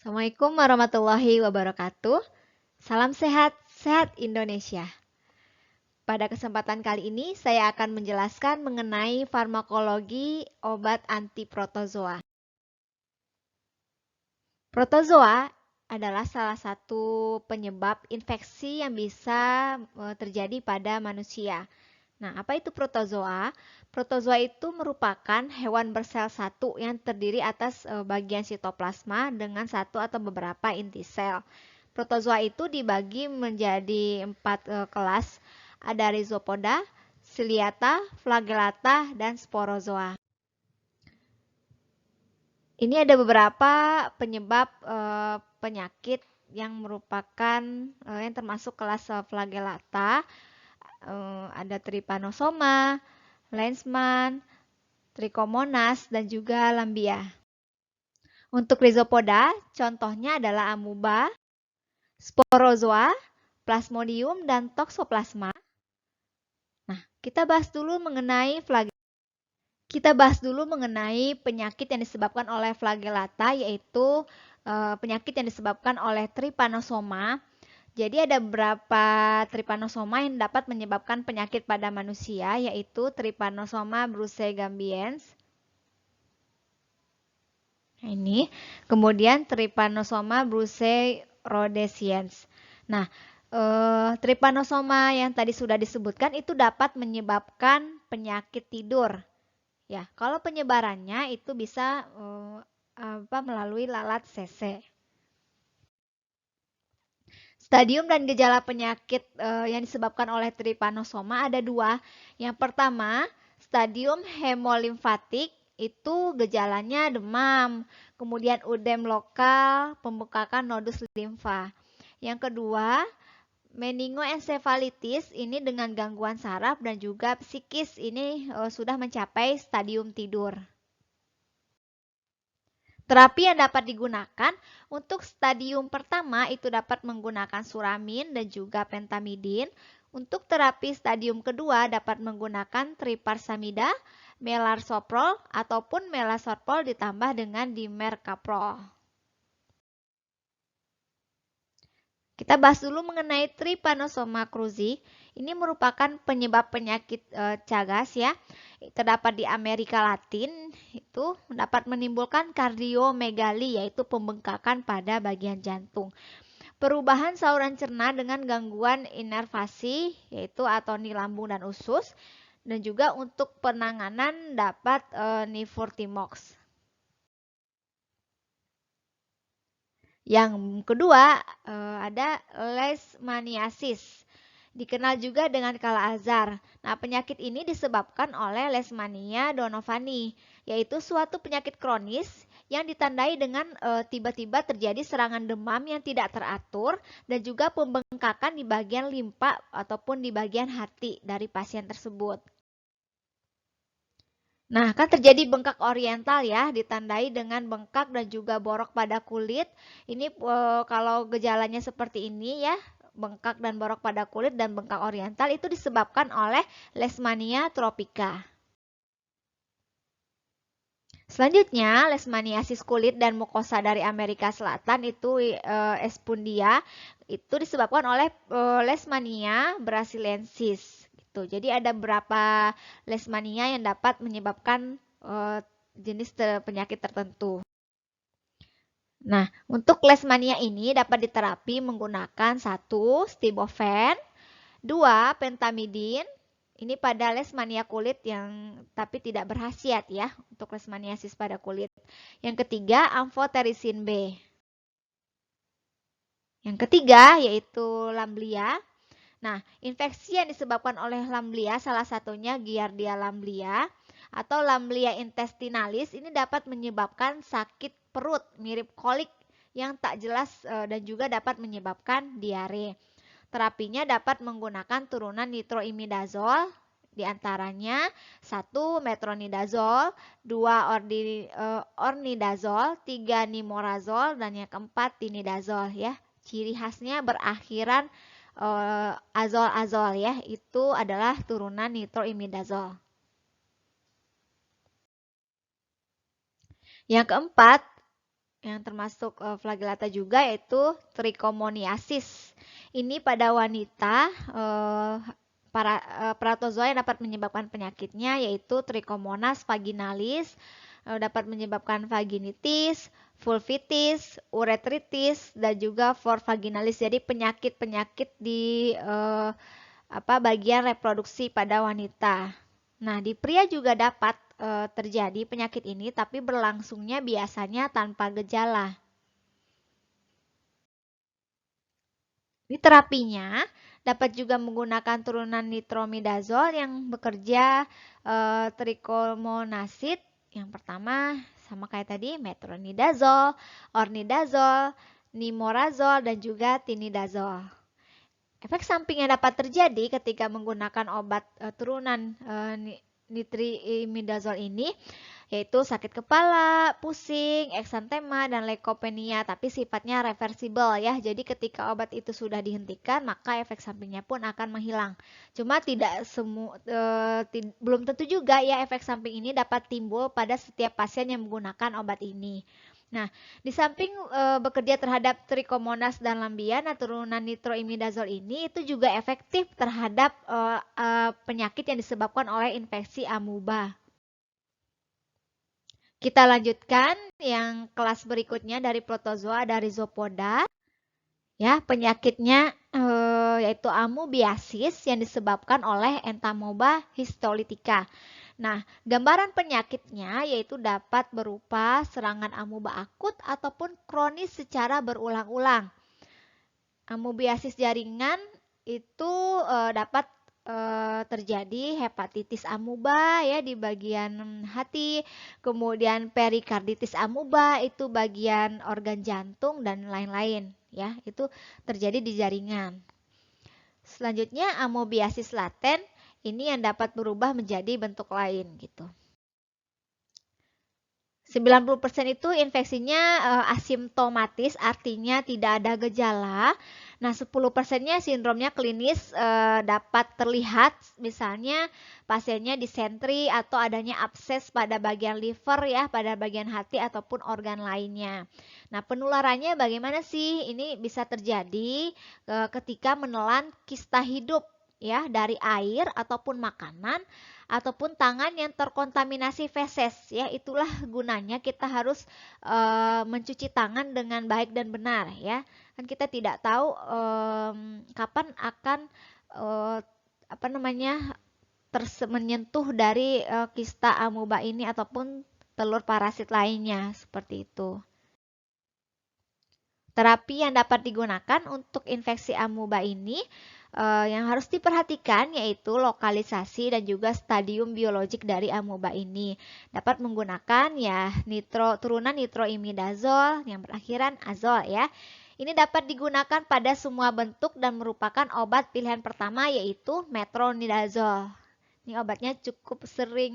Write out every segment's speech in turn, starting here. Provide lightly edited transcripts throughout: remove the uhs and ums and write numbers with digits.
Assalamualaikum warahmatullahi wabarakatuh. Salam sehat, sehat Indonesia. Pada kesempatan kali ini saya akan menjelaskan mengenai farmakologi obat antiprotozoa. Protozoa adalah salah satu penyebab infeksi yang bisa terjadi pada manusia. Nah, apa itu protozoa? Protozoa itu merupakan hewan bersel satu yang terdiri atas bagian sitoplasma dengan satu atau beberapa inti sel. Protozoa itu dibagi menjadi 4 kelas, ada Rhizopoda, Ciliata, Flagellata, dan Sporozoa. Ini ada beberapa penyebab penyakit yang merupakan yang termasuk kelas Flagellata. Ada Trypanosoma, Leishman, Trichomonas, dan juga Lamblia. Untuk Rhizopoda, contohnya adalah amuba, sporozoa, plasmodium, dan toxoplasma. Nah, kita bahas dulu mengenai penyakit yang disebabkan oleh Flagellata, yaitu penyakit yang disebabkan oleh Trypanosoma. Jadi ada beberapa Trypanosoma yang dapat menyebabkan penyakit pada manusia, yaitu Trypanosoma bruceigambiense. Nah, ini, kemudian Trypanosoma brucei-rhodesiense. Nah, Trypanosoma yang tadi sudah disebutkan itu dapat menyebabkan penyakit tidur. Ya, kalau penyebarannya itu bisa melalui lalat CC. Stadium dan gejala penyakit yang disebabkan oleh Trypanosoma ada dua. Yang pertama, stadium hemolimfatik, itu gejalanya demam, kemudian udem lokal, pembengkakan nodus limfa. Yang kedua, meningoencephalitis, ini dengan gangguan saraf dan juga psikis, ini sudah mencapai stadium tidur. Terapi yang dapat digunakan untuk stadium pertama itu dapat menggunakan suramin dan juga pentamidin. Untuk terapi stadium kedua dapat menggunakan triparsamida, melarsoprol ataupun melarsoprol ditambah dengan dimercaprol. Kita bahas dulu mengenai Trypanosoma cruzi. Ini merupakan penyebab penyakit Chagas ya. Terdapat di Amerika Latin, itu dapat menimbulkan kardiomegali, yaitu pembengkakan pada bagian jantung. Perubahan saluran cerna dengan gangguan inervasi, yaitu atoni lambung dan usus. Dan juga untuk penanganan dapat nifurtimox. Yang kedua ada leishmaniasis, dikenal juga dengan kala-azar. Nah, penyakit ini disebabkan oleh Leishmania donovani, yaitu suatu penyakit kronis yang ditandai dengan tiba-tiba terjadi serangan demam yang tidak teratur dan juga pembengkakan di bagian limpa ataupun di bagian hati dari pasien tersebut. Nah, kan terjadi bengkak oriental ya, ditandai dengan bengkak dan juga borok pada kulit. Ini kalau gejalanya seperti ini ya, bengkak dan borok pada kulit dan bengkak oriental itu disebabkan oleh Leishmania tropica. Selanjutnya, leishmaniasis kulit dan mukosa dari Amerika Selatan itu Espundia, itu disebabkan oleh Leishmania brasiliensis. Jadi ada beberapa leishmania yang dapat menyebabkan jenis penyakit tertentu. Nah, untuk leishmania ini dapat diterapi menggunakan 1. Stibofen, 2. Pentamidin. Ini pada leishmania kulit yang tapi tidak berkhasiat ya untuk leishmaniasis pada kulit. Yang ketiga, amphotericin B. Yang ketiga yaitu Lamblia. Nah, infeksi yang disebabkan oleh Lamblia salah satunya Giardia lamblia atau Lamblia intestinalis ini dapat menyebabkan sakit perut mirip kolik yang tak jelas dan juga dapat menyebabkan diare. Terapinya dapat menggunakan turunan nitroimidazol, diantaranya 1. Metronidazol, 2. Ornidazol, 3. Nimorazol, dan yang keempat tinidazol ya. Ciri khasnya berakhiran azol-azol ya, itu adalah turunan nitroimidazol. Yang keempat, yang termasuk flagellata juga yaitu trichomoniasis. Ini pada wanita protozoa yang dapat menyebabkan penyakitnya yaitu Trichomonas vaginalis, dapat menyebabkan vaginitis, vulvitis, uretritis, dan juga for vaginalis. Jadi penyakit-penyakit di bagian reproduksi pada wanita. Nah, di pria juga dapat terjadi penyakit ini, tapi berlangsungnya biasanya tanpa gejala. Di terapinya dapat juga menggunakan turunan nitromidazole yang bekerja trichomonasid. Yang pertama sama kayak tadi metronidazole, ornidazole, nimorazole, dan juga tinidazole. Efek samping yang dapat terjadi ketika menggunakan obat turunan nitrimidazole ini yaitu sakit kepala, pusing, eksantema, dan leukopenia, tapi sifatnya reversible ya. Jadi ketika obat itu sudah dihentikan, maka efek sampingnya pun akan menghilang. Cuma belum tentu juga ya efek samping ini dapat timbul pada setiap pasien yang menggunakan obat ini. Nah, di samping bekerja terhadap Trichomonas dan Lambia, turunan nitroimidazole ini itu juga efektif terhadap penyakit yang disebabkan oleh infeksi amuba. Kita lanjutkan yang kelas berikutnya dari protozoa, ada Rhizopoda. Ya, penyakitnya yaitu amoebiasis yang disebabkan oleh Entamoeba histolytica. Nah, gambaran penyakitnya yaitu dapat berupa serangan amoeba akut ataupun kronis secara berulang-ulang. Amoebiasis jaringan itu dapat terjadi hepatitis amuba ya di bagian hati, kemudian perikarditis amuba itu bagian organ jantung dan lain-lain ya, itu terjadi di jaringan. Selanjutnya amoebiasis laten ini yang dapat berubah menjadi bentuk lain gitu. 90% itu infeksinya asimptomatis, artinya tidak ada gejala. Nah, 10%-nya sindromnya klinis dapat terlihat, misalnya pasiennya disentri atau adanya abses pada bagian liver ya, pada bagian hati ataupun organ lainnya. Nah, penularannya bagaimana sih? Ini bisa terjadi ketika menelan kista hidup ya dari air ataupun makanan ataupun tangan yang terkontaminasi feses ya, itulah gunanya kita harus mencuci tangan dengan baik dan benar ya, kan kita tidak tahu kapan akan menyentuh dari kista amuba ini ataupun telur parasit lainnya seperti itu. Terapi yang dapat digunakan untuk infeksi amuba ini yang harus diperhatikan yaitu lokalisasi dan juga stadium biologik dari amuba ini. Dapat menggunakan ya turunan nitroimidazole yang berakhiran azol ya. Ini dapat digunakan pada semua bentuk dan merupakan obat pilihan pertama yaitu metronidazole. Ini obatnya cukup sering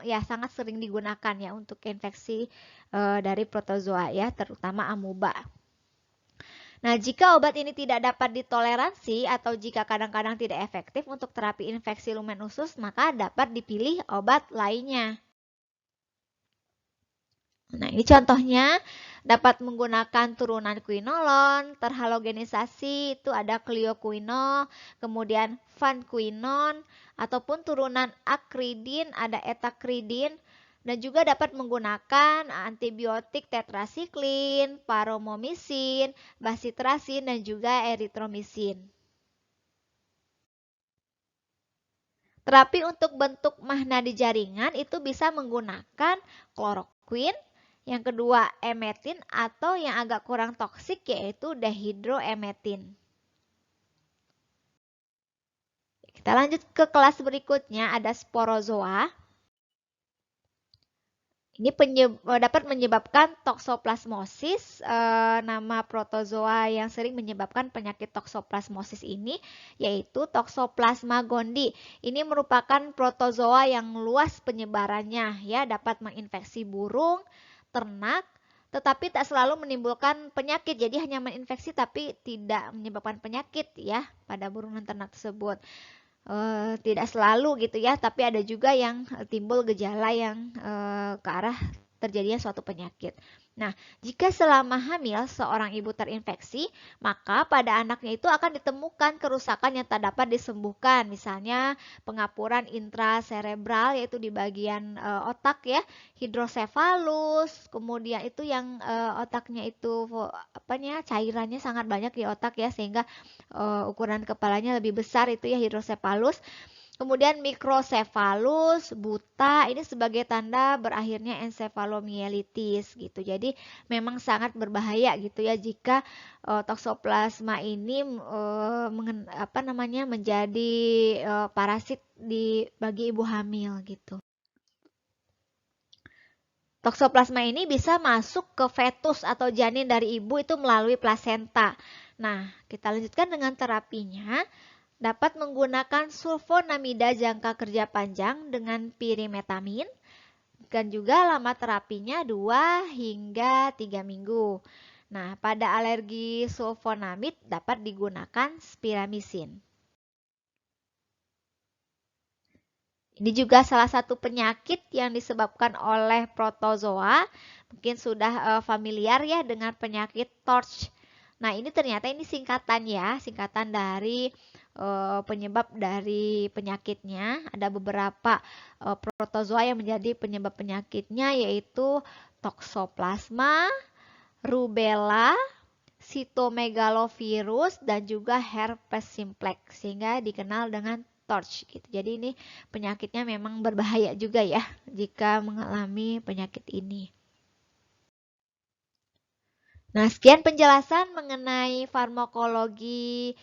ya, sangat sering digunakan ya untuk infeksi dari protozoa ya, terutama amuba. Nah, jika obat ini tidak dapat ditoleransi atau jika kadang-kadang tidak efektif untuk terapi infeksi lumen usus, maka dapat dipilih obat lainnya. Nah, ini contohnya dapat menggunakan turunan quinolon, terhalogenisasi itu ada clioquinol, kemudian vanquinon, ataupun turunan akridin ada etacridin, dan juga dapat menggunakan antibiotik tetrasiklin, paromomisin, basitrasin, dan juga eritromisin. Terapi untuk bentuk mahna di jaringan itu bisa menggunakan kloroquin, yang kedua emetin, atau yang agak kurang toksik yaitu dehidroemetin. Kita lanjut ke kelas berikutnya, ada sporozoa. Ini dapat menyebabkan toksoplasmosis. Nama protozoa yang sering menyebabkan penyakit toksoplasmosis ini yaitu Toxoplasma gondii. Ini merupakan protozoa yang luas penyebarannya ya, dapat menginfeksi burung, ternak, tetapi tak selalu menimbulkan penyakit. Jadi hanya menginfeksi tapi tidak menyebabkan penyakit ya pada burung dan ternak tersebut. Tidak selalu gitu ya, tapi ada juga yang timbul gejala yang ke arah terjadinya suatu penyakit. Nah, jika selama hamil seorang ibu terinfeksi, maka pada anaknya itu akan ditemukan kerusakan yang tak dapat disembuhkan. Misalnya pengapuran intraserebral yaitu di bagian otak ya, hidrosefalus, kemudian itu yang otaknya itu apanya cairannya sangat banyak di otak ya sehingga ukuran kepalanya lebih besar itu ya hidrosefalus. Kemudian mikrosefalus, buta, ini sebagai tanda berakhirnya ensefalomielitis gitu. Jadi memang sangat berbahaya gitu ya jika toksoplasma ini menjadi parasit bagi ibu hamil gitu. Toksoplasma ini bisa masuk ke fetus atau janin dari ibu itu melalui plasenta. Nah, kita lanjutkan dengan terapinya. Dapat menggunakan sulfonamida jangka kerja panjang dengan pirimetamin dan juga lama terapinya 2 hingga 3 minggu. Nah, pada alergi sulfonamid dapat digunakan spiramisin. Ini juga salah satu penyakit yang disebabkan oleh protozoa. Mungkin sudah familiar ya dengan penyakit TORCH. Nah, ini ternyata ini singkatan ya, singkatan dari penyebab dari penyakitnya. Ada beberapa protozoa yang menjadi penyebab penyakitnya yaitu toksoplasma, rubella, sitomegalovirus dan juga herpes simplex sehingga dikenal dengan TORCH gitu. Jadi ini penyakitnya memang berbahaya juga ya jika mengalami penyakit ini. Nah, sekian penjelasan mengenai farmakologi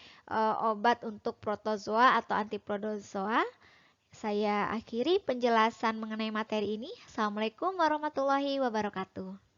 obat untuk protozoa atau antiprotozoa. Saya akhiri penjelasan mengenai materi ini. Assalamualaikum warahmatullahi wabarakatuh.